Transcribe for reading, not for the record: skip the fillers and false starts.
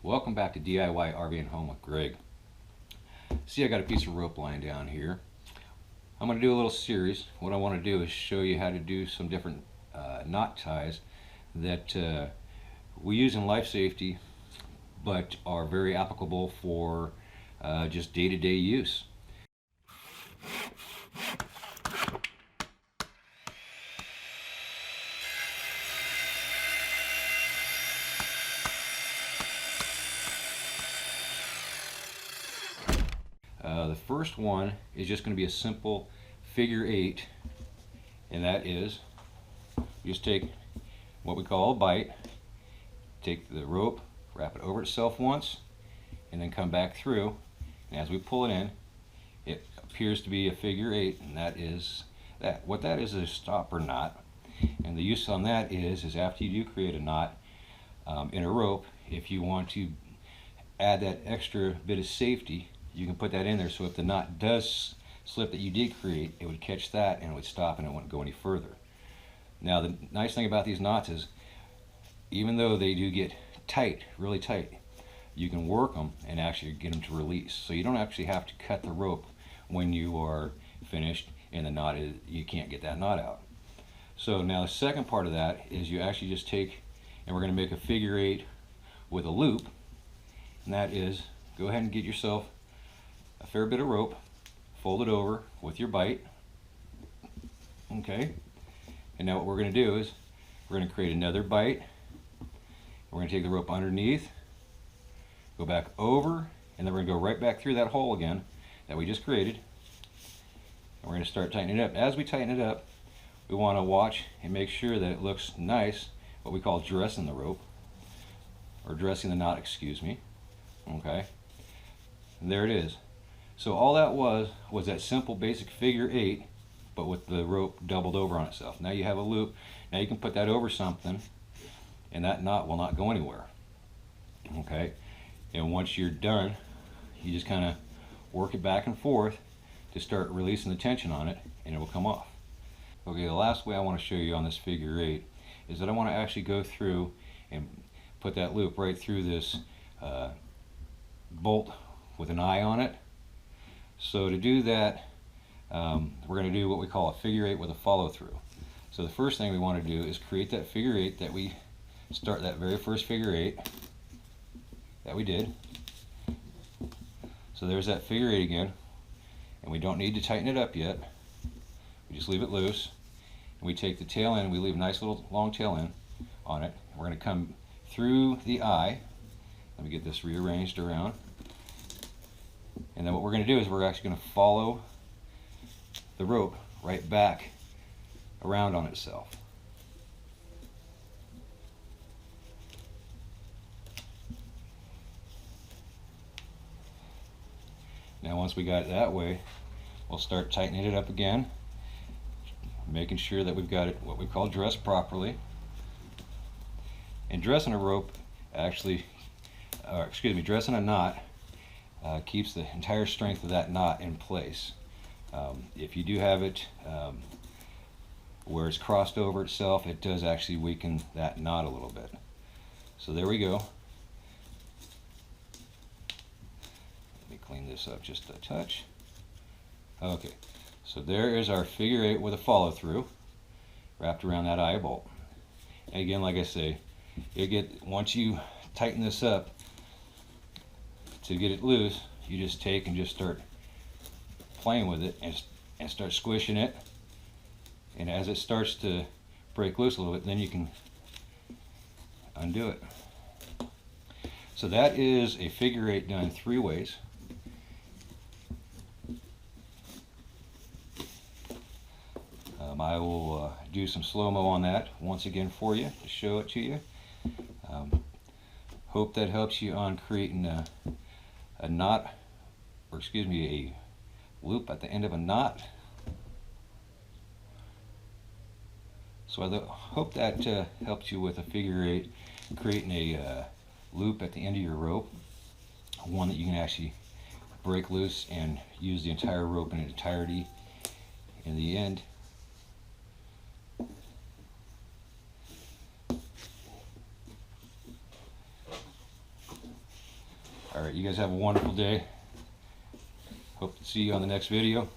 Welcome back to DIY RV and Home with Greg. See, I got a piece of rope lying down here. I'm going to do a little series. What I want to do is show you how to do some different knot ties that we use in life safety, but are very applicable for just day-to-day use. The first one is just going to be a simple figure eight, and that is just take what we call a bite, take the rope, wrap it over itself once, and then come back through, and as we pull it in, it appears to be a figure eight, and that is that. What that is a stopper knot, and the use on that is after you do create a knot in a rope, if you want to add that extra bit of safety, you can put that in there, so if the knot does slip that you did create, it would catch that and it would stop and it wouldn't go any further. Now the nice thing about these knots is, even though they do get tight, really tight, you can work them and actually get them to release. So you don't actually have to cut the rope when you are finished and the knot is, you can't get that knot out. So now the second part of that is you actually just take, and we're going to make a figure eight with a loop, and that is, go ahead and get yourself a fair bit of rope, fold it over with your bite. Okay, and now what we're going to do is we're going to create another bite. We're going to take the rope underneath, go back over, and then we're going to go right back through that hole again that we just created. And we're going to start tightening it up. As we tighten it up, we want to watch and make sure that it looks nice, what we call dressing the rope, or dressing the knot, excuse me. Okay, and there it is. So all that was that simple basic figure eight, but with the rope doubled over on itself. Now you have a loop. Now you can put that over something, and that knot will not go anywhere. Okay, and once you're done, you just kind of work it back and forth to start releasing the tension on it, and it will come off. Okay, the last way I want to show you on this figure eight is that I want to actually go through and put that loop right through this bolt with an eye on it. So to do that, we're going to do what we call a figure eight with a follow through. So the first thing we want to do is create that figure eight that we start, that very first figure eight that we did. So there's that figure eight again, and we don't need to tighten it up yet. We just leave it loose, and we take the tail end, we leave a nice little long tail end on it. We're going to come through the eye. Let me get this rearranged around. And then what we're going to do is we're actually going to follow the rope right back around on itself. Now once we got it that way, we'll start tightening it up again, making sure that we've got it what we call dressed properly. And dressing a rope actually, dressing a knot keeps the entire strength of that knot in place. If you do have it where it's crossed over itself, it does actually weaken that knot a little bit. So there we go. Let me clean this up just a touch. Okay, so there is our figure eight with a follow through wrapped around that eye bolt. And again, like I say, once you tighten this up, to get it loose, you just take and just start playing with it and start squishing it. And as it starts to break loose a little bit, then you can undo it. So that is a figure eight done three ways. I will do some slow-mo on that once again for you to show it to you. Hope that helps you on creating a knot, or excuse me, a loop at the end of a knot. So I hope that helps you with a figure eight, creating a loop at the end of your rope, one that you can actually break loose and use the entire rope in its entirety in the end. All right, you guys have a wonderful day. Hope to see you on the next video.